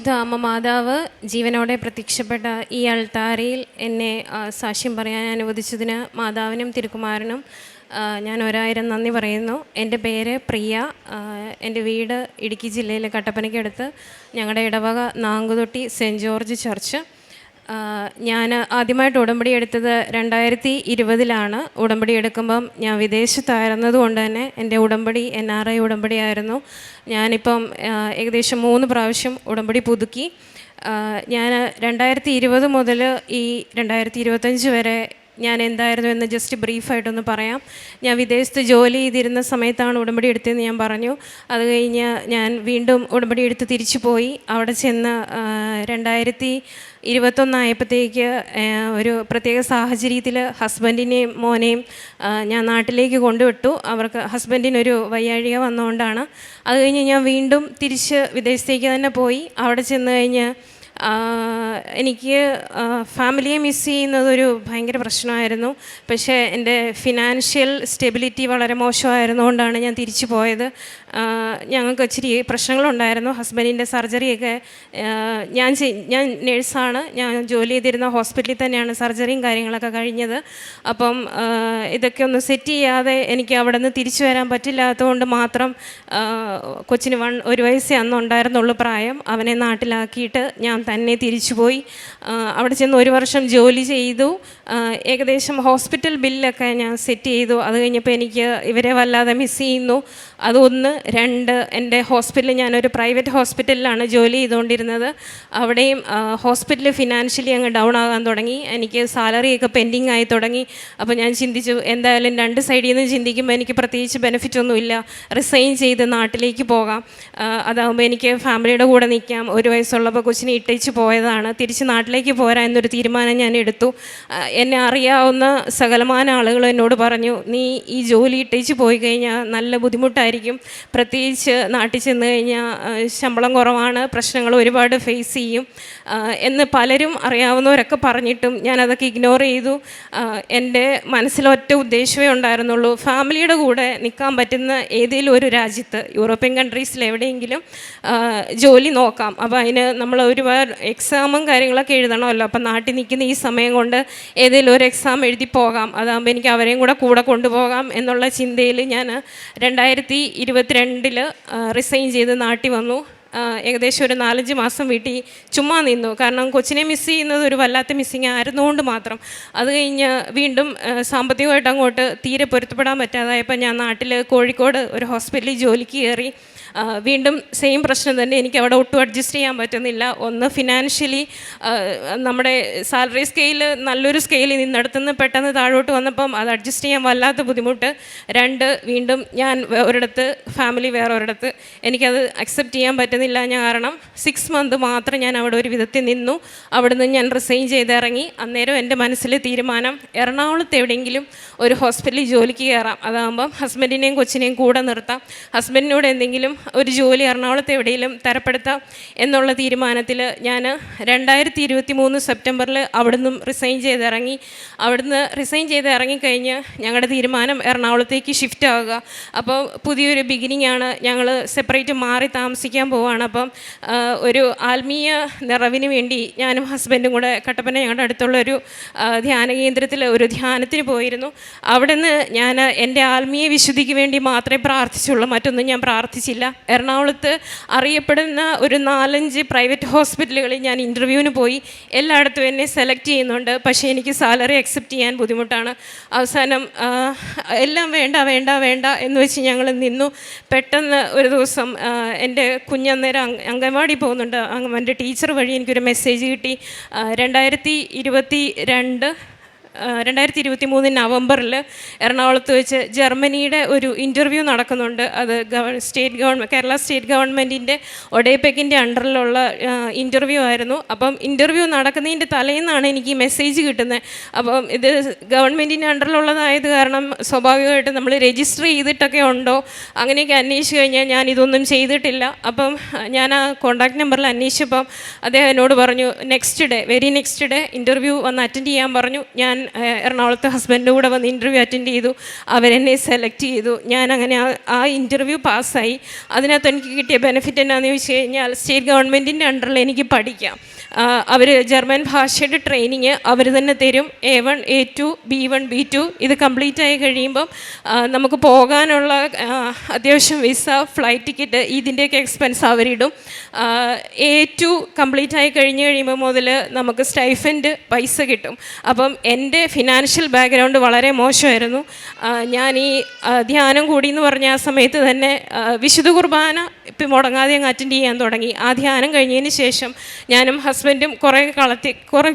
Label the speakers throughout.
Speaker 1: പരിശുദ്ധ അമ്മ മാതാവ് ജീവനോടെ പ്രത്യക്ഷപ്പെട്ട ഈ അൾത്താരയിൽ എന്നെ സാക്ഷ്യം പറയാൻ അനുവദിച്ചതിന് മാതാവിനും തിരുക്കുമാരനും ഞാൻ 1000 നന്ദി പറയുന്നു. എൻ്റെ പേര് പ്രിയ. എൻ്റെ വീട് ഇടുക്കി ജില്ലയിലെ കട്ടപ്പനയ്ക്കടുത്ത് ഞങ്ങളുടെ ഇടവക നാങ്കുതൊട്ടി സെൻറ്റ് ജോർജ് ചർച്ച്. ഞാൻ ആദ്യമായിട്ട് ഉടമ്പടി എടുത്തത് 2020 ഉടമ്പടി എടുക്കുമ്പം ഞാൻ വിദേശത്തായിരുന്നത് കൊണ്ട് തന്നെ എൻ്റെ ഉടമ്പടി NRI ഉടമ്പടി ആയിരുന്നു. ഞാനിപ്പം ഏകദേശം 3 പ്രാവശ്യം ഉടമ്പടി പുതുക്കി. ഞാൻ 2020 മുതൽ ഈ 2025 വരെ ഞാൻ എന്തായിരുന്നു എന്ന് ജസ്റ്റ് ബ്രീഫായിട്ടൊന്ന് പറയാം. ഞാൻ വിദേശത്ത് ജോലി ചെയ്തിരുന്ന സമയത്താണ് ഉടമ്പടി എടുത്തതെന്ന് ഞാൻ പറഞ്ഞു. അത് കഴിഞ്ഞ് ഞാൻ വീണ്ടും ഉടമ്പടി എടുത്ത് തിരിച്ചു പോയി. അവിടെ ചെന്ന് 2021 ആയപ്പോഴത്തേക്ക് ഒരു പ്രത്യേക സാഹചര്യത്തിൽ ഹസ്ബൻഡിനെയും മോനെയും ഞാൻ നാട്ടിലേക്ക് കൊണ്ടുവിട്ടു. അവർക്ക് ഹസ്ബൻഡിനൊരു വയ്യാഴിക വന്നുകൊണ്ടാണ്. അത് കഴിഞ്ഞ് ഞാൻ വീണ്ടും തിരിച്ച് വിദേശത്തേക്ക് തന്നെ പോയി. അവിടെ ചെന്ന് കഴിഞ്ഞ് എനിക്ക് ഫാമിലിയെ മിസ് ചെയ്യുന്നതൊരു ഭയങ്കര പ്രശ്നമായിരുന്നു. പക്ഷേ എൻ്റെ ഫിനാൻഷ്യൽ സ്റ്റെബിലിറ്റി വളരെ മോശമായിരുന്നുകൊണ്ടാണ് ഞാൻ തിരിച്ചു പോയത്. ഞങ്ങൾക്ക് ഇച്ചിരി പ്രശ്നങ്ങളുണ്ടായിരുന്നു. ഹസ്ബൻഡിൻ്റെ സർജറിയൊക്കെ ഞാൻ നേഴ്സാണ്. ഞാൻ ജോലി ചെയ്തിരുന്ന ഹോസ്പിറ്റലിൽ തന്നെയാണ് സർജറിയും കാര്യങ്ങളൊക്കെ കഴിഞ്ഞത്. അപ്പം ഇതൊക്കെ ഒന്ന് സെറ്റ് ചെയ്യാതെ എനിക്ക് അവിടെ നിന്ന് തിരിച്ചു വരാൻ പറ്റില്ലാത്തതുകൊണ്ട് മാത്രം കൊച്ചിന് 1 വയസ്സേ അന്നുണ്ടായിരുന്നുള്ളൂ പ്രായം. അവനെ നാട്ടിലാക്കിയിട്ട് ഞാൻ തന്നെ തിരിച്ചു പോയി. അവിടെ ചെന്ന് 1 വർഷം ജോലി ചെയ്തു. ഏകദേശം ഹോസ്പിറ്റൽ ബില്ലൊക്കെ ഞാൻ സെറ്റ് ചെയ്തു. അത് കഴിഞ്ഞപ്പോൾ എനിക്ക് ഇവരെ വല്ലാതെ മിസ് ചെയ്യുന്നു. അതൊന്ന്. 2, എൻ്റെ ഹോസ്പിറ്റലിൽ ഞാനൊരു പ്രൈവറ്റ് ഹോസ്പിറ്റലിലാണ് ജോലി ചെയ്തുകൊണ്ടിരുന്നത്. അവിടെയും ഹോസ്പിറ്റൽ ഫിനാൻഷ്യലി അങ്ങ് ഡൗൺ ആകാൻ തുടങ്ങി. എനിക്ക് സാലറിയൊക്കെ പെൻഡിങ് ആയി തുടങ്ങി. അപ്പോൾ ഞാൻ ചിന്തിച്ചു, എന്തായാലും 2 സൈഡിൽ നിന്ന് ചിന്തിക്കുമ്പോൾ എനിക്ക് പ്രത്യേകിച്ച് ബെനിഫിറ്റ് ഒന്നുമില്ല, റിസൈൻ ചെയ്ത് നാട്ടിലേക്ക് പോകാം. അതാകുമ്പോൾ എനിക്ക് ഫാമിലിയുടെ കൂടെ നിൽക്കാം. 1 വയസ്സുള്ളപ്പോൾ കൊച്ചിനെ ഇട്ടേച്ച് പോയതാണ്. തിരിച്ച് നാട്ടിലേക്ക് പോരാ എന്നൊരു തീരുമാനം ഞാൻ എടുത്തു. എന്നെ അറിയാവുന്ന സകലമാന ആളുകൾ എന്നോട് പറഞ്ഞു, നീ ഈ ജോലി ഇട്ടേച്ച് പോയി കഴിഞ്ഞാൽ നല്ല ബുദ്ധിമുട്ടായിരിക്കും. പ്രത്യേകിച്ച് നാട്ടിൽ ചെന്ന് കഴിഞ്ഞാൽ ശമ്പളം കുറവാണ്, പ്രശ്നങ്ങൾ ഒരുപാട് ഫേസ് ചെയ്യും എന്ന് പലരും അറിയാവുന്നവരൊക്കെ പറഞ്ഞിട്ടും ഞാനതൊക്കെ ഇഗ്നോർ ചെയ്തു. എൻ്റെ മനസ്സിലൊറ്റ ഉദ്ദേശമേ ഉണ്ടായിരുന്നുള്ളൂ, ഫാമിലിയുടെ കൂടെ നിൽക്കാൻ പറ്റുന്ന ഏതെങ്കിലും ഒരു രാജ്യത്ത്, യൂറോപ്യൻ കൺട്രീസിൽ എവിടെയെങ്കിലും ജോലി നോക്കാം. അപ്പോൾ അതിന് നമ്മൾ ഒരുപാട് എക്സാമും കാര്യങ്ങളൊക്കെ എഴുതണമല്ലോ. അപ്പം നാട്ടിൽ നിൽക്കുന്ന ഈ സമയം കൊണ്ട് ഏതെങ്കിലും ഒരു എക്സാം എഴുതി പോകാം. അതാകുമ്പോൾ എനിക്ക് അവരെയും കൂടെ കൊണ്ടുപോകാം എന്നുള്ള ചിന്തയിൽ ഞാൻ 2022 റിസൈൻ ചെയ്ത് നാട്ടിൽ വന്നു. ഏകദേശം ഒരു 4-5 മാസം വീട്ടിൽ ചുമ്മാ നിന്നു. കാരണം കൊച്ചിനെ മിസ് ചെയ്യുന്നത് ഒരു വല്ലാത്ത മിസ്സിങ് ആയിരുന്നുകൊണ്ട് മാത്രം. അത് കഴിഞ്ഞ് വീണ്ടും സാമ്പത്തികമായിട്ട് അങ്ങോട്ട് തീരെ പൊരുത്തപ്പെടാൻ പറ്റാതായപ്പോൾ ഞാൻ നാട്ടിൽ കോഴിക്കോട് ഒരു ഹോസ്പിറ്റലിൽ ജോലിക്ക് കയറി. വീണ്ടും സെയിം പ്രശ്നം തന്നെ. എനിക്ക് അവിടെ ഒട്ടും അഡ്ജസ്റ്റ് ചെയ്യാൻ പറ്റുന്നില്ല. ഒന്ന്, ഫിനാൻഷ്യലി നമ്മുടെ സാലറി സ്കെയിൽ നല്ലൊരു സ്കെയിൽ നിന്നെടുത്തുനിന്ന് പെട്ടെന്ന് താഴോട്ട് വന്നപ്പം അത് അഡ്ജസ്റ്റ് ചെയ്യാൻ വല്ലാത്ത ബുദ്ധിമുട്ട്. 2, വീണ്ടും ഞാൻ ഒരിടത്ത്, ഫാമിലി വേറെ ഒരിടത്ത്. എനിക്കത് അക്സെപ്റ്റ് ചെയ്യാൻ പറ്റുന്നില്ല. കാരണം 6 മന്ത് മാത്രം ഞാൻ അവിടെ ഒരു വിധത്തിൽ നിന്നു. അവിടുന്ന് ഞാൻ റിസൈൻ ചെയ്തിറങ്ങി. അന്നേരം എൻ്റെ മനസ്സിൽ തീരുമാനം, എറണാകുളത്ത് എവിടെയെങ്കിലും ഒരു ഹോസ്പിറ്റലിൽ ജോലിക്ക് കയറാം. അതാകുമ്പം ഹസ്ബൻഡിനെയും കൊച്ചിനെയും കൂടെ നിർത്താം. ഹസ്ബൻഡിനോട് എന്തെങ്കിലും ഒരു ജോലി എറണാകുളത്ത് എവിടെയെങ്കിലും തരപ്പെടുത്താം എന്നുള്ള തീരുമാനത്തിൽ ഞാൻ 2023 സെപ്റ്റംബറിൽ അവിടുന്ന് റിസൈൻ ചെയ്തിറങ്ങി. അവിടുന്ന് റിസൈൻ ചെയ്ത് ഇറങ്ങിക്കഴിഞ്ഞ് ഞങ്ങളുടെ തീരുമാനം എറണാകുളത്തേക്ക് ഷിഫ്റ്റ് ആവുക. അപ്പോൾ പുതിയൊരു ബിഗിനിങ് ആണ്. ഞങ്ങൾ സെപ്പറേറ്റ് മാറി താമസിക്കാൻ പോവുകയാണ്. അപ്പം ഒരു ആത്മീയ നിറവിന് വേണ്ടി ഞാനും ഹസ്ബൻഡും കൂടെ കട്ടപ്പന ഞങ്ങളുടെ അടുത്തുള്ളൊരു ധ്യാന കേന്ദ്രത്തിൽ ഒരു ധ്യാനത്തിന് പോയിരുന്നു. അവിടെ നിന്ന് ഞാൻ എൻ്റെ ആത്മീയ വിശുദ്ധിക്ക് വേണ്ടി മാത്രമേ പ്രാർത്ഥിച്ചുള്ളൂ, മറ്റൊന്നും ഞാൻ പ്രാർത്ഥിച്ചില്ല. എറണാകുളത്ത് അറിയപ്പെടുന്ന ഒരു 4-5 പ്രൈവറ്റ് ഹോസ്പിറ്റലുകളിൽ ഞാൻ ഇൻ്റർവ്യൂവിന് പോയി. എല്ലായിടത്തും എന്നെ സെലക്ട് ചെയ്യുന്നുണ്ട്. പക്ഷേ എനിക്ക് സാലറി അക്സെപ്റ്റ് ചെയ്യാൻ ബുദ്ധിമുട്ടാണ്. അവസാനം എല്ലാം വേണ്ട എന്ന് വെച്ച് ഞങ്ങൾ നിന്നു. പെട്ടെന്ന് ഒരു ദിവസം എൻ്റെ കുഞ്ഞന്നേരം അംഗൻവാടി പോകുന്നുണ്ട്. അവൻ്റെ ടീച്ചർ വഴി എനിക്കൊരു മെസ്സേജ് കിട്ടി. 2023 നവംബറിൽ എറണാകുളത്ത് വെച്ച് ജർമ്മനിയുടെ ഒരു ഇൻ്റർവ്യൂ നടക്കുന്നുണ്ട്. അത് കേരള സ്റ്റേറ്റ് ഗവൺമെൻറ്റിൻ്റെ ഒഡേപെക്കിൻ്റെ അണ്ടറിലുള്ള ഇൻ്റർവ്യൂ ആയിരുന്നു. അപ്പം ഇൻ്റർവ്യൂ നടക്കുന്നതിൻ്റെ തലേന്നാണ് എനിക്ക് ഈ മെസ്സേജ് കിട്ടുന്നത്. അപ്പം ഇത് ഗവൺമെൻറ്റിൻ്റെ അണ്ടറിലുള്ളതായത് കാരണം സ്വാഭാവികമായിട്ട് നമ്മൾ രജിസ്റ്റർ ചെയ്തിട്ടൊക്കെ ഉണ്ടോ അങ്ങനെയൊക്കെ അന്വേഷിച്ച് കഴിഞ്ഞാൽ ഞാൻ ഇതൊന്നും ചെയ്തിട്ടില്ല. അപ്പം ഞാൻ ആ കോൺടാക്ട് നമ്പറിൽ അന്വേഷിച്ചപ്പം അദ്ദേഹം എന്നോട് പറഞ്ഞു, വെരി നെക്സ്റ്റ് ഡേ ഇൻ്റർവ്യൂ വന്ന് അറ്റൻഡ് ചെയ്യാൻ പറഞ്ഞു. ഞാൻ എറണാകുളത്ത് ഹസ്ബൻഡിൻ്റെ കൂടെ വന്ന് ഇൻ്റർവ്യൂ അറ്റൻഡ് ചെയ്തു. അവരെന്നെ സെലക്ട് ചെയ്തു. ഞാൻ അങ്ങനെ ആ ഇൻ്റർവ്യൂ പാസ്സായി. അതിനകത്ത് എനിക്ക് കിട്ടിയ ബെനിഫിറ്റ് എന്താണെന്ന് ചോദിച്ചു കഴിഞ്ഞാൽ സ്റ്റേറ്റ് ഗവൺമെൻറ്റിൻ്റെ അണ്ടറിൽ എനിക്ക് പഠിക്കാം. അവർ ജർമ്മൻ ഭാഷയുടെ ട്രെയിനിങ് അവർ തന്നെ തരും. A1 A2 B1 B2 ഇത് കംപ്ലീറ്റ് ആയി കഴിയുമ്പം നമുക്ക് പോകാനുള്ള അത്യാവശ്യം വിസ, ഫ്ലൈറ്റ് ടിക്കറ്റ് ഇതിൻ്റെയൊക്കെ എക്സ്പെൻസ് അവരിടും. A2 കംപ്ലീറ്റ് ആയി കഴിയുമ്പോൾ മുതൽ നമുക്ക് സ്റ്റൈഫൻഡ് പൈസ കിട്ടും. അപ്പം എൻ്റെ ഫിനാൻഷ്യൽ ബാക്ക്ഗ്രൗണ്ട് വളരെ മോശമായിരുന്നു. ഞാൻ ഈ ധ്യാനം കൂടി എന്ന് പറഞ്ഞ ആ സമയത്ത് തന്നെ വിശുദ്ധ കുർബാന ഇപ്പം മുടങ്ങാതെ അങ്ങ് അറ്റൻഡ് ചെയ്യാൻ തുടങ്ങി. ആ ധ്യാനം കഴിഞ്ഞതിന് ശേഷം ഞാനും ഹസ്ബൻഡും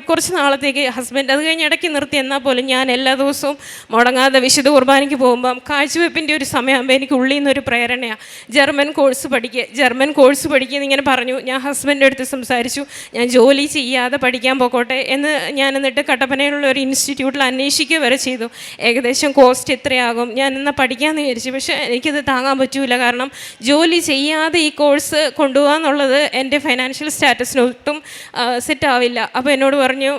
Speaker 1: കുറച്ച് നാളത്തേക്ക് ഹസ്ബൻഡ് അത് കഴിഞ്ഞ് ഇടയ്ക്ക് നിർത്തി. എന്നാൽ പോലും ഞാൻ എല്ലാ ദിവസവും മുടങ്ങാതെ വിശുദ്ധ കുർബാനയ്ക്ക് പോകുമ്പം കാഴ്ചവെപ്പിൻ്റെ ഒരു സമയമാകുമ്പോൾ എനിക്ക് ഉള്ളിൽ നിന്നൊരു പ്രേരണയാണ്, ജർമ്മൻ കോഴ്സ് പഠിക്കുക എന്നിങ്ങനെ പറഞ്ഞു. ഞാൻ ഹസ്ബൻഡിൻ്റെ അടുത്ത് സംസാരിച്ചു, ഞാൻ ജോലി ചെയ്യാതെ പഠിക്കാൻ പോകട്ടെ എന്ന്. ഞാൻ എന്നിട്ട് കട്ടപ്പനയിലുള്ള ഒരു ഇൻസ്റ്റിറ്റ്യൂട്ടിൽ അന്വേഷിക്കുക വരെ ചെയ്തു. ഏകദേശം കോസ്റ്റ് എത്രയാകും, ഞാൻ എന്നാൽ പഠിക്കാമെന്ന് വിചാരിച്ചു. പക്ഷേ എനിക്കത് താങ്ങാൻ പറ്റൂല. കാരണം ജോലി ചെയ്യാതെ ഈ കോഴ്സ് കൊണ്ടുപോകുക എന്നുള്ളത് എൻ്റെ ഫൈനാൻഷ്യൽ സ്റ്റാറ്റസിനൊട്ടും സെറ്റാവില്ല. അപ്പോൾ എന്നോട് പറഞ്ഞു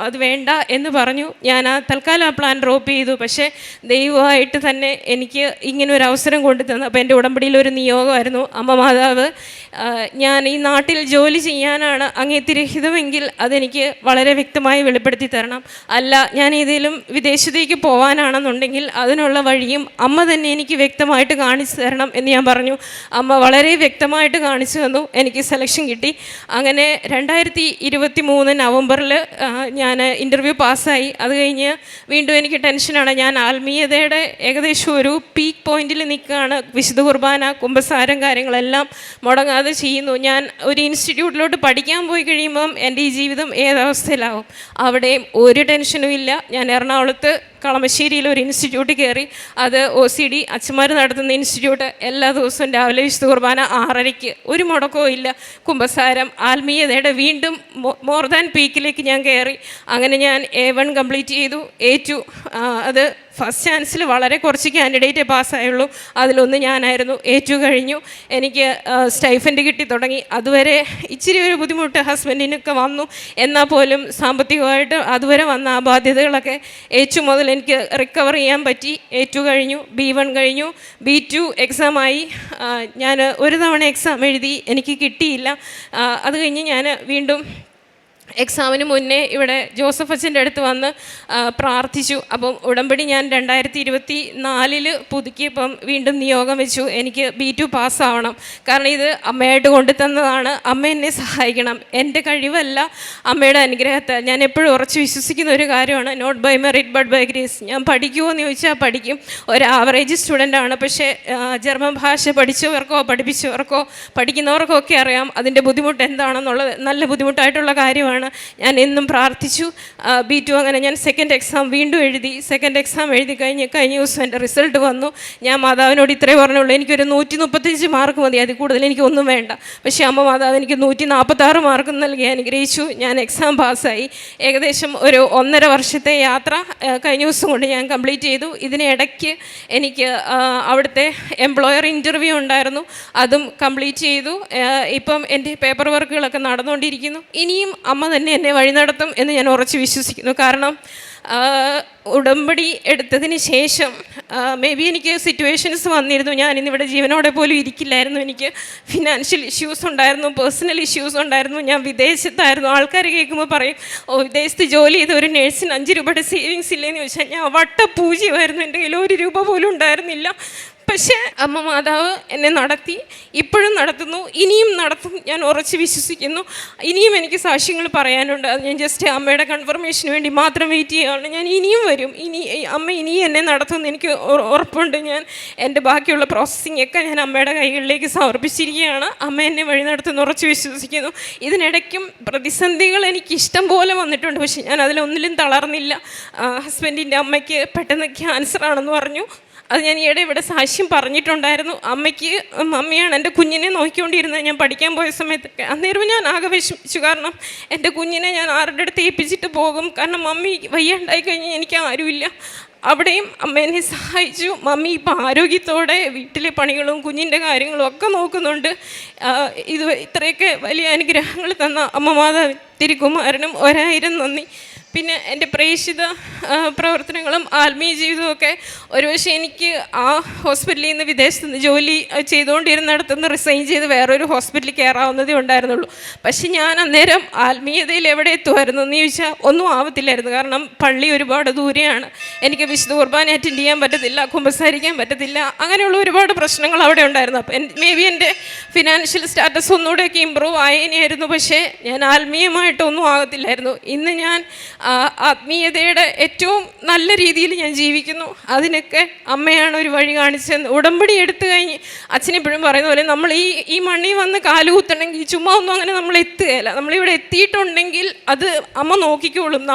Speaker 1: അത് വേണ്ട എന്ന് പറഞ്ഞു. ഞാൻ തൽക്കാലം ആ പ്ലാൻ ഡ്രോപ്പ് ചെയ്തു. പക്ഷേ ദൈവമായിട്ട് തന്നെ എനിക്ക് ഇങ്ങനെ ഒരു അവസരം കൊണ്ടു തന്നു. അപ്പോൾ എൻ്റെ ഉടമ്പടിയിൽ ഒരു നിയോഗമായിരുന്നു, അമ്മ മാതാവ്, ഞാൻ ഈ നാട്ടിൽ ജോലി ചെയ്യാനാണ് അങ്ങേത്തിരഹിതമെങ്കിൽ അതെനിക്ക് വളരെ വ്യക്തമായി വെളിപ്പെടുത്തി തരണം. അല്ല, ഞാൻ ഏതെങ്കിലും വിദേശത്തേക്ക് പോകാനാണെന്നുണ്ടെങ്കിൽ അതിനുള്ള വഴിയും അമ്മ തന്നെ എനിക്ക് വ്യക്തമായിട്ട് കാണിച്ചു തരണം എന്ന് ഞാൻ പറഞ്ഞു. അമ്മ വളരെ വ്യക്തമായിട്ട് കാണിച്ചു തന്നു. എനിക്ക് സെലക്ഷൻ കിട്ടി. അങ്ങനെ 2023 നവംബറിൽ ഞാൻ ഇൻ്റർവ്യൂ പാസ്സായി. അത് കഴിഞ്ഞ് വീണ്ടും എനിക്ക് ടെൻഷനാണ്. ഞാൻ ആത്മീയതയുടെ ഏകദേശം ഒരു പീക്ക് പോയിന്റിൽ നിൽക്കുകയാണ്. വിശുദ്ധ കുർബാന, കുമ്പസാരം, കാര്യങ്ങളെല്ലാം മുടങ്ങാതെ ചെയ്യുന്നു. ഞാൻ ഒരു ഇൻസ്റ്റിറ്റ്യൂട്ടിലോട്ട് പഠിക്കാൻ പോയി കഴിയുമ്പം എൻ്റെ ഈ ജീവിതം ഏതവസ്ഥയിലാവും. അവിടെയും ഒരു ടെൻഷനും ഇല്ല. ഞാൻ എറണാകുളത്ത് കളമശ്ശേരിയിൽ ഒരു ഇൻസ്റ്റിറ്റ്യൂട്ടിൽ കയറി. അത് OCD അച്ഛന്മാർ നടത്തുന്ന ഇൻസ്റ്റിറ്റ്യൂട്ട്. എല്ലാ ദിവസവും രാവിലെ വിശുദ്ധ കുർബാന 6:30, ഒരു മുടക്കവും ഇല്ല. കുമ്പസാരം, ആത്മീയതയുടെ വീണ്ടും മോർ ദാൻ പീക്കിലേക്ക് ഞാൻ കയറി. അങ്ങനെ ഞാൻ A1 കംപ്ലീറ്റ് ചെയ്തു. A2 അത് ഫസ്റ്റ് ചാൻസിൽ വളരെ കുറച്ച് കാൻഡിഡേറ്റേ പാസ്സായുള്ളൂ. അതിലൊന്ന് ഞാനായിരുന്നു. A2 കഴിഞ്ഞു. എനിക്ക് സ്റ്റൈഫൻഡ് കിട്ടി തുടങ്ങി. അതുവരെ ഇച്ചിരി ഒരു ബുദ്ധിമുട്ട് ഹസ്ബൻഡിനൊക്കെ വന്നു. എന്നാൽ പോലും സാമ്പത്തികമായിട്ട് അതുവരെ വന്ന ആ ബാധ്യതകളൊക്കെ A2 മുതൽ എനിക്ക് റിക്കവർ ചെയ്യാൻ പറ്റി. A2 കഴിഞ്ഞു. B1 കഴിഞ്ഞു. B2 എക്സാമായി. ഞാൻ ഒരു തവണ എക്സാം എഴുതി, എനിക്ക് കിട്ടിയില്ല. അത് കഴിഞ്ഞ് ഞാൻ വീണ്ടും എക്സാമിന് മുന്നേ ഇവിടെ ജോസഫ് അച്ഛൻ്റെ അടുത്ത് വന്ന് പ്രാർത്ഥിച്ചു. അപ്പം ഉടമ്പടി ഞാൻ 2024 പുതുക്കിയപ്പം വീണ്ടും നിയോഗം വെച്ചു, എനിക്ക് B2 പാസ്സാവണം. കാരണം ഇത് അമ്മയായിട്ട് കൊണ്ടുതന്നതാണ്. അമ്മ എന്നെ സഹായിക്കണം. എൻ്റെ കഴിവല്ല, അമ്മയുടെ അനുഗ്രഹത്താൽ. ഞാൻ എപ്പോഴും ഉറച്ച് വിശ്വസിക്കുന്ന ഒരു കാര്യമാണ്, not by merit but by grace. ഞാൻ പഠിക്കുമോ എന്ന് ചോദിച്ചാൽ പഠിക്കും. ഒരു ആവറേജ് സ്റ്റുഡൻ്റാണ്. പക്ഷേ ജർമ്മൻ ഭാഷ പഠിച്ചവർക്കോ പഠിപ്പിച്ചവർക്കോ പഠിക്കുന്നവർക്കോ ഒക്കെ അറിയാം അതിൻ്റെ ബുദ്ധിമുട്ട് എന്താണെന്നുള്ളത്. നല്ല ബുദ്ധിമുട്ടായിട്ടുള്ള കാര്യമാണ്. ഞാൻ എന്നും പ്രാർത്ഥിച്ചു. B2 അങ്ങനെ ഞാൻ സെക്കൻഡ് എക്സാം വീണ്ടും എഴുതി. സെക്കൻഡ് എക്സാം എഴുതി കഴിഞ്ഞ ദിവസം എൻ്റെ റിസൾട്ട് വന്നു. ഞാൻ മാതാവിനോട് ഇത്രേ പറഞ്ഞുള്ളൂ, എനിക്കൊരു 135 മാർക്ക് മതി, അതിൽ കൂടുതൽ എനിക്കൊന്നും വേണ്ട. പക്ഷേ അമ്മ മാതാവ് എനിക്ക് 146 മാർക്ക് നൽകി അനുഗ്രഹിച്ചു. ഞാൻ എക്സാം പാസ്സായി. ഏകദേശം ഒരു 1.5 വർഷത്തെ യാത്ര കഴിഞ്ഞ ദിവസം കൊണ്ട് ഞാൻ കംപ്ലീറ്റ് ചെയ്തു. ഇതിനിടയ്ക്ക് എനിക്ക് അവിടുത്തെ എംപ്ലോയർ ഇൻ്റർവ്യൂ ഉണ്ടായിരുന്നു, അതും കംപ്ലീറ്റ് ചെയ്തു. ഇപ്പം എൻ്റെ പേപ്പർ വർക്കുകളൊക്കെ നടന്നുകൊണ്ടിരിക്കുന്നു. ഇനിയും അമ്മ തന്നെ എന്നെ വഴി നടത്തും എന്ന് ഞാൻ ഉറച്ച് വിശ്വസിക്കുന്നു. കാരണം ഉടമ്പടി എടുത്തതിന് ശേഷം മേ ബി എനിക്ക് സിറ്റുവേഷൻസ് വന്നിരുന്നു, ഞാൻ ഇന്നിവിടെ ജീവനോടെ പോലും ഇരിക്കില്ലായിരുന്നു. എനിക്ക് ഫിനാൻഷ്യൽ ഇഷ്യൂസ് ഉണ്ടായിരുന്നു, പേഴ്സണൽ ഇഷ്യൂസ് ഉണ്ടായിരുന്നു. ഞാൻ വിദേശത്തായിരുന്നു. ആൾക്കാർ കേൾക്കുമ്പോൾ പറയും, വിദേശത്ത് ജോലി ചെയ്ത ഒരു നേഴ്സിന് 5 രൂപയുടെ സേവിങ്സ് ഇല്ലേന്ന് ചോദിച്ചാൽ ഞാൻ വട്ടപൂജ്യമായിരുന്നു. എൻ്റെ കയ്യിൽ 1 രൂപ പോലും ഉണ്ടായിരുന്നില്ല. പക്ഷേ അമ്മ മാതാവ് എന്നെ നടത്തി, ഇപ്പോഴും നടത്തുന്നു, ഇനിയും നടത്തും. ഞാൻ ഉറച്ച് വിശ്വസിക്കുന്നു. ഇനിയും എനിക്ക് സാക്ഷ്യങ്ങൾ പറയാനുണ്ട്. അത് ഞാൻ ജസ്റ്റ് അമ്മയുടെ കൺഫർമേഷന് വേണ്ടി മാത്രം വെയിറ്റ് ചെയ്യുകയാണ്. ഞാൻ ഇനിയും വരും. അമ്മ ഇനിയും എന്നെ നടത്തുമെന്ന് എനിക്ക് ഉറപ്പുണ്ട്. ഞാൻ എൻ്റെ ബാക്കിയുള്ള പ്രോസസ്സിംഗ് ഒക്കെ ഞാൻ അമ്മയുടെ കൈകളിലേക്ക് സമർപ്പിച്ചിരിക്കുകയാണ്. അമ്മ എന്നെ വഴി നടത്തുമെന്ന് ഉറച്ച് വിശ്വസിക്കുന്നു. ഇതിനിടയ്ക്കും പ്രതിസന്ധികൾ എനിക്ക് ഇഷ്ടം പോലെ വന്നിട്ടുണ്ട്. പക്ഷേ ഞാൻ അതിലൊന്നിലും തളർന്നില്ല. ഹസ്ബൻഡിൻ്റെ അമ്മയ്ക്ക് പെട്ടെന്ന് ക്യാൻസറാണെന്ന് പറഞ്ഞു. അത് ഞാൻ ഈയിടെ ഇവിടെ സാക്ഷ്യം പറഞ്ഞിട്ടുണ്ടായിരുന്നു. മമ്മിയാണ് എൻ്റെ കുഞ്ഞിനെ നോക്കിക്കൊണ്ടിരുന്നത് ഞാൻ പഠിക്കാൻ പോയ സമയത്തൊക്കെ. അന്നേരം ഞാൻ ആകെ വിഷമിച്ചു. കാരണം എൻ്റെ കുഞ്ഞിനെ ഞാൻ ആരുടെ അടുത്ത് ഏൽപ്പിച്ചിട്ട് പോകും? കാരണം മമ്മി വയ്യാണ്ടായി കഴിഞ്ഞാൽ എനിക്ക് ആരുമില്ല. അവിടെയും അമ്മ എന്നെ സഹായിച്ചു. മമ്മി ഇപ്പം ആരോഗ്യത്തോടെ വീട്ടിലെ പണികളും കുഞ്ഞിൻ്റെ കാര്യങ്ങളും ഒക്കെ നോക്കുന്നുണ്ട്. ഇത്രയൊക്കെ വലിയ അനുഗ്രഹങ്ങൾ തന്ന അമ്മ മാതാവ് തിരുക്കുമാരനും 1000 നന്ദി. പിന്നെ എൻ്റെ പ്രേക്ഷിത പ്രവർത്തനങ്ങളും ആത്മീയ ജീവിതമൊക്കെ ഒരുപക്ഷെ എനിക്ക് ആ ഹോസ്പിറ്റലിൽ നിന്ന് വിദേശത്ത് നിന്ന് ജോലി ചെയ്തുകൊണ്ടിരുന്നിടത്തുനിന്ന് റിസൈൻ ചെയ്ത് വേറൊരു ഹോസ്പിറ്റലിൽ കയറാവുന്നതേ ഉണ്ടായിരുന്നുള്ളൂ. പക്ഷെ ഞാൻ അന്നേരം ആത്മീയതയിൽ എവിടെ എത്തുമായിരുന്നു എന്ന് ചോദിച്ചാൽ ഒന്നും ആവത്തില്ലായിരുന്നു. കാരണം പള്ളി ഒരുപാട് ദൂരെയാണ്, എനിക്ക് വിശുദ്ധ കുർബാന അറ്റൻഡ് ചെയ്യാൻ പറ്റത്തില്ല, കുമ്പസാരിക്കാൻ പറ്റത്തില്ല, അങ്ങനെയുള്ള ഒരുപാട് പ്രശ്നങ്ങൾ അവിടെ ഉണ്ടായിരുന്നു. അപ്പം മേ ബി എൻ്റെ ഫിനാൻഷ്യൽ സ്റ്റാറ്റസ് ഒന്നുകൂടെയൊക്കെ ഇമ്പ്രൂവ് ആയതിനായിരുന്നു. പക്ഷേ ഞാൻ ആത്മീയമായിട്ടൊന്നും ആകത്തില്ലായിരുന്നു. ഇന്ന് ഞാൻ ആത്മീയതയുടെ ഏറ്റവും നല്ല രീതിയിൽ ഞാൻ ജീവിക്കുന്നു. അതിനൊക്കെ അമ്മയാണ് ഒരു വഴി കാണിച്ചത്. ഉടമ്പടി എടുത്തു കഴിഞ്ഞ് അച്ഛനെപ്പോഴും പറയുന്ന പോലെ നമ്മൾ ഈ മണ്ണിൽ വന്ന് കാലുകുത്തണമെങ്കിൽ ചുമ്മാ ഒന്നും അങ്ങനെ നമ്മൾ എത്തുകയില്ല. നമ്മളിവിടെ എത്തിയിട്ടുണ്ടെങ്കിൽ അത് അമ്മ നോക്കിക്കോളും.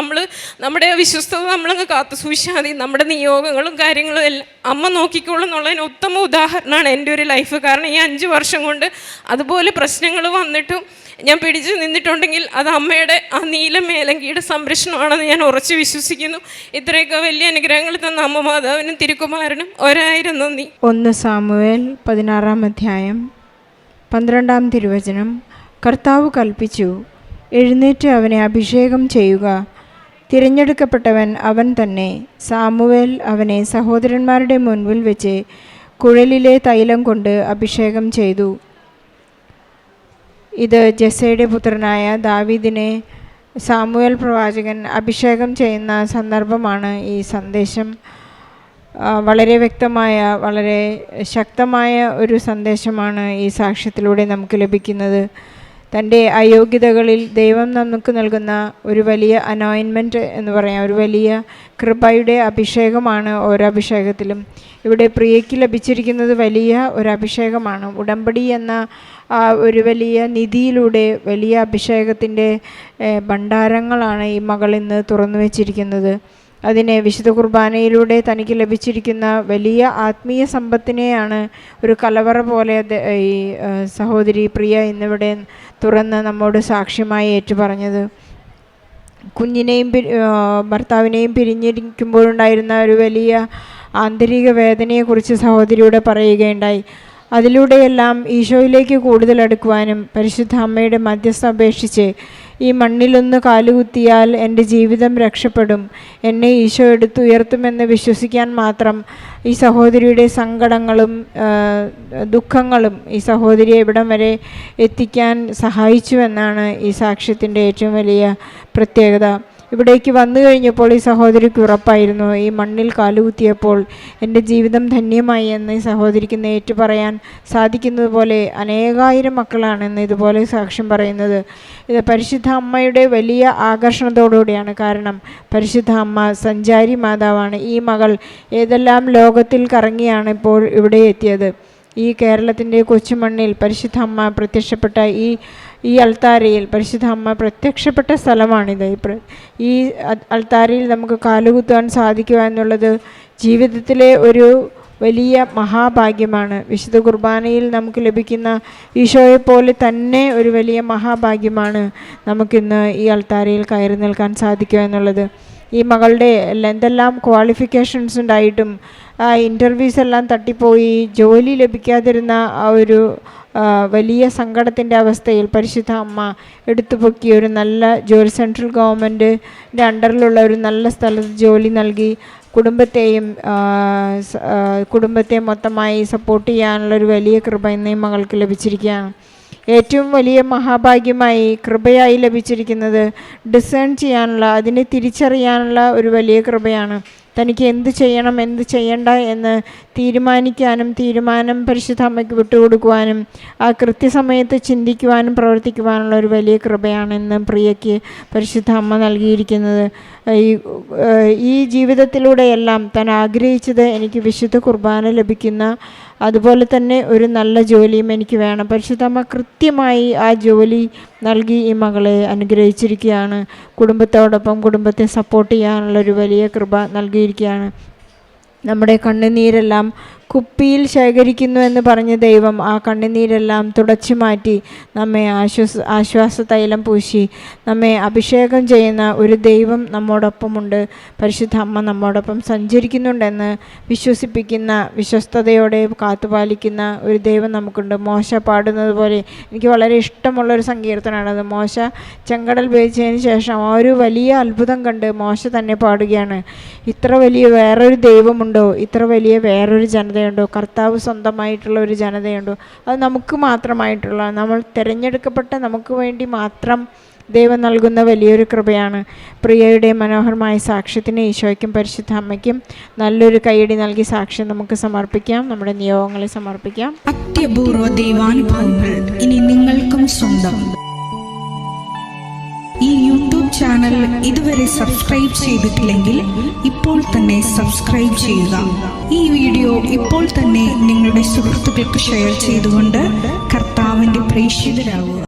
Speaker 1: നമ്മുടെ വിശ്വസ്തത നമ്മളങ്ങ് കാത്തു സൂക്ഷിച്ചാൽ മതി. നമ്മുടെ നിയോഗങ്ങളും കാര്യങ്ങളും എല്ലാം അമ്മ നോക്കിക്കോളും എന്നുള്ളതിന് ഉത്തമ ഉദാഹരണമാണ് എൻ്റെ ഒരു ലൈഫ്. കാരണം ഈ 5 വർഷം കൊണ്ട് അതുപോലെ പ്രശ്നങ്ങൾ വന്നിട്ടും ഞാൻ പിടിച്ചു നിന്നിട്ടുണ്ടെങ്കിൽ അത് അമ്മയുടെ ആ നീല മേലങ്കിയുടെ സംരക്ഷണമാണെന്ന് ഞാൻ ഉറച്ചു വിശ്വസിക്കുന്നു. ഇത്രയൊക്കെ വലിയ അനുഗ്രഹങ്ങൾ തന്ന അമ്മ മാതാവിനും തിരുക്കുമാരനും 1000 നന്ദി.
Speaker 2: 1 സാമുവേൽ 16-ാം അധ്യായം 12-ാം തിരുവചനം. കർത്താവ് കൽപ്പിച്ചു, എഴുന്നേറ്റ് അവനെ അഭിഷേകം ചെയ്യുക, തിരഞ്ഞെടുക്കപ്പെട്ടവൻ അവൻ തന്നെ. സാമുവേൽ അവനെ സഹോദരന്മാരുടെ മുൻപിൽ വെച്ച് കുഴലിലെ തൈലം കൊണ്ട് അഭിഷേകം ചെയ്തു. ഇത് ജെസ്സയുടെ പുത്രനായ ദാവീദിനെ സാമുവേൽ പ്രവാചകൻ അഭിഷേകം ചെയ്യുന്ന സന്ദർഭമാണ്. ഈ സന്ദേശം വളരെ വ്യക്തമായ, വളരെ ശക്തമായ ഒരു സന്ദേശമാണ് ഈ സാക്ഷ്യത്തിലൂടെ നമുക്ക് ലഭിക്കുന്നത്. തൻ്റെ അയോഗ്യതകളിൽ ദൈവം നമുക്ക് നൽകുന്ന ഒരു വലിയ അനോയിൻമെൻറ്റ് എന്ന് പറയാം, ഒരു വലിയ കൃപയുടെ അഭിഷേകമാണ് ഓരോ അഭിഷേകത്തിലും. ഇവിടെ പ്രിയയ്ക്ക് ലഭിച്ചിരിക്കുന്നത് വലിയ ഒരു അഭിഷേകമാണ്. ഉടമ്പടി എന്ന ആ ഒരു വലിയ നിധിയിലൂടെ വലിയ അഭിഷേകത്തിൻ്റെ ഭണ്ഡാരങ്ങളാണ് ഈ മകൾ ഇന്ന് തുറന്നു വച്ചിരിക്കുന്നത്. അതിനെ വിശുദ്ധ കുർബാനയിലൂടെ തനിക്ക് ലഭിച്ചിരിക്കുന്ന വലിയ ആത്മീയ സമ്പത്തിനെയാണ് ഒരു കലവറ പോലെ ഈ സഹോദരി പ്രിയ ഇന്നിവിടെ തുറന്ന് നമ്മോട് സാക്ഷ്യമായി ഏറ്റുപറഞ്ഞത്. കുഞ്ഞിനെയും ഭർത്താവിനെയും പിരിഞ്ഞിരിക്കുമ്പോഴുണ്ടായിരുന്ന ഒരു വലിയ ആന്തരിക വേദനയെക്കുറിച്ച് സഹോദരിയോട് പറയുകയുണ്ടായി. അതിലൂടെയെല്ലാം ഈശോയിലേക്ക് കൂടുതൽ അടുക്കുവാനും പരിശുദ്ധ അമ്മയുടെ മധ്യസ്ഥ അപേക്ഷിച്ച് ഈ മണ്ണിലൊന്ന് കാലുകുത്തിയാൽ എൻ്റെ ജീവിതം രക്ഷപ്പെടും, എന്നെ ഈശോ എടുത്തുയർത്തുമെന്ന് വിശ്വസിക്കാൻ മാത്രം ഈ സഹോദരിയുടെ സങ്കടങ്ങളും ദുഃഖങ്ങളും ഈ സഹോദരിയെ ഇവിടം വരെ എത്തിക്കാൻ സഹായിച്ചുവെന്നാണ് ഈ സാക്ഷ്യത്തിൻ്റെ ഏറ്റവും വലിയ പ്രത്യേകത. ഇവിടേക്ക് വന്നു കഴിഞ്ഞപ്പോൾ ഈ സഹോദരിക്ക് ഉറപ്പായിരുന്നു, ഈ മണ്ണിൽ കാലുകുത്തിയപ്പോൾ എൻ്റെ ജീവിതം ധന്യമായി എന്ന് ഈ സഹോദരിക്ക് നേരിട്ട് പറയാൻ സാധിക്കുന്നത് പോലെ അനേകായിരം മക്കളാണെന്ന് ഇതുപോലെ സാക്ഷ്യം പറയുന്നത്. ഇത് പരിശുദ്ധ അമ്മയുടെ വലിയ ആകർഷണത്തോടുകൂടിയാണ്. കാരണം പരിശുദ്ധ അമ്മ സഞ്ചാരി മാതാവാണ്. ഈ മകൾ ഏതെല്ലാം ലോകത്തിൽ കറങ്ങിയാണ് ഇപ്പോൾ ഇവിടെ എത്തിയത്. ഈ കേരളത്തിൻ്റെ കൊച്ചുമണ്ണിൽ പരിശുദ്ധ അമ്മ പ്രത്യക്ഷപ്പെട്ട ഈ അൾത്താരയിൽ പരിശുദ്ധ അമ്മ പ്രത്യക്ഷപ്പെട്ട സ്ഥലമാണിത്. ഈ അൾത്താരയിൽ നമുക്ക് കാലുകുത്താൻ സാധിക്കുക എന്നുള്ളത് ജീവിതത്തിലെ ഒരു വലിയ മഹാഭാഗ്യമാണ്. വിശുദ്ധ കുർബാനയിൽ നമുക്ക് ലഭിക്കുന്ന ഈശോയെപ്പോലെ തന്നെ ഒരു വലിയ മഹാഭാഗ്യമാണ് നമുക്കിന്ന് ഈ അൾത്താരയിൽ കയറി നിൽക്കാൻ സാധിക്കുക എന്നുള്ളത്. ഈ മകളുടെ എന്തെല്ലാം ക്വാളിഫിക്കേഷൻസ് ഉണ്ടായിട്ടും ആ ഇൻ്റർവ്യൂസ് എല്ലാം തട്ടിപ്പോയി ജോലി ലഭിക്കാതിരുന്ന ആ ഒരു വലിയ സങ്കടത്തിൻ്റെ അവസ്ഥയിൽ പരിശുദ്ധ അമ്മ എടുത്തുപൊക്കിയ ഒരു നല്ല ജോലി, സെൻട്രൽ ഗവൺമെൻറ്റിൻ്റെ അണ്ടറിലുള്ള ഒരു നല്ല സ്ഥലത്ത് ജോലി നൽകി കുടുംബത്തെ മൊത്തമായി സപ്പോർട്ട് ചെയ്യാനുള്ളൊരു വലിയ കൃപ ഇന്ന് ഈ മകൾക്ക് ലഭിച്ചിരിക്കുകയാണ്. ഏറ്റവും വലിയ മഹാഭാഗ്യമായി കൃപയായി ലഭിച്ചിരിക്കുന്നത് ഡിസേൺ ചെയ്യാനുള്ള, അതിനെ തിരിച്ചറിയാനുള്ള ഒരു വലിയ കൃപയാണ്. തനിക്ക് എന്ത് ചെയ്യണം എന്ത് ചെയ്യണ്ട എന്ന് തീരുമാനിക്കാനും തീരുമാനം പരിശുദ്ധ അമ്മയ്ക്ക് വിട്ടുകൊടുക്കുവാനും ആ കൃത്യസമയത്ത് ചിന്തിക്കുവാനും പ്രവർത്തിക്കുവാനുള്ള ഒരു വലിയ കൃപയാണ് ഇന്ന് പ്രിയയ്ക്ക് പരിശുദ്ധ അമ്മ നൽകിയിരിക്കുന്നത്. ഈ ജീവിതത്തിലൂടെയെല്ലാം താൻ ആഗ്രഹിച്ചത് എനിക്ക് വിശുദ്ധ കുർബാന ലഭിക്കുന്ന അതുപോലെ തന്നെ ഒരു നല്ല ജോലിയും എനിക്ക് വേണം. പരിശുദ്ധ അമ്മ കൃത്യമായി ആ ജോലി നൽകി ഈ മകളെ അനുഗ്രഹിച്ചിരിക്കുകയാണ്. കുടുംബത്തോടൊപ്പം കുടുംബത്തെ സപ്പോർട്ട് ചെയ്യാനുള്ളൊരു വലിയ കൃപ നൽകിയിരിക്കുകയാണ്. നമ്മുടെ കണ്ണുനീരെല്ലാം കുപ്പിയിൽ ശേഖരിക്കുന്നു എന്ന് പറഞ്ഞ ദൈവം ആ കണ്ണുനീരെല്ലാം തുടച്ചു മാറ്റി നമ്മെ ആശ്വാസ തൈലം പൂശി നമ്മെ അഭിഷേകം ചെയ്യുന്ന ഒരു ദൈവം നമ്മോടൊപ്പമുണ്ട്. പരിശുദ്ധ അമ്മ നമ്മോടൊപ്പം സഞ്ചരിക്കുന്നുണ്ടെന്ന് വിശ്വസിപ്പിക്കുന്ന, വിശ്വസ്തയോടെ കാത്തുപാലിക്കുന്ന ഒരു ദൈവം നമുക്കുണ്ട്. മോശ പാടുന്നത് പോലെ എനിക്ക് വളരെ ഇഷ്ടമുള്ളൊരു സങ്കീർത്തനമാണത്. മോശ ചെങ്കടൽ ഭേദിച്ചതിന് ശേഷം ആ ഒരു വലിയ അത്ഭുതം കണ്ട് മോശ തന്നെ പാടുകയാണ്, ഇത്ര വലിയ വേറൊരു ദൈവമുണ്ടോ, ഇത്ര വലിയ വേറൊരു ജനതയുണ്ടോ, കർത്താവ് സ്വന്തമായിട്ടുള്ള ഒരു ജനതയുണ്ടോ, അത് നമുക്ക് മാത്രമായിട്ടുള്ള, നമ്മൾ തിരഞ്ഞെടുക്കപ്പെട്ട നമുക്ക് വേണ്ടി മാത്രം ദൈവം നൽകുന്ന വലിയൊരു കൃപയാണ്. പ്രിയയുടെ മനോഹരമായ സാക്ഷ്യത്തിന് ഈശോയ്ക്കും പരിശുദ്ധ അമ്മയ്ക്കും നല്ലൊരു കൈയടി നൽകി സാക്ഷ്യം നമുക്ക് സമർപ്പിക്കാം, നമ്മുടെ നിയോഗങ്ങളെ സമർപ്പിക്കാം.
Speaker 3: അത്യപൂർവ ദൈവാനുഭവങ്ങൾ ഇനി നിങ്ങൾക്കും സ്വന്തം. ഈ യൂട്യൂബ് ചാനൽ ഇതുവരെ സബ്സ്ക്രൈബ് ചെയ്തിട്ടില്ലെങ്കിൽ ഇപ്പോൾ തന്നെ സബ്സ്ക്രൈബ് ചെയ്യുക. ഈ വീഡിയോ ഇപ്പോൾ തന്നെ നിങ്ങളുടെ സുഹൃത്തുക്കൾക്ക് ഷെയർ ചെയ്തുകൊണ്ട് കർത്താവിൻ്റെ പ്രേക്ഷിതരാകുക.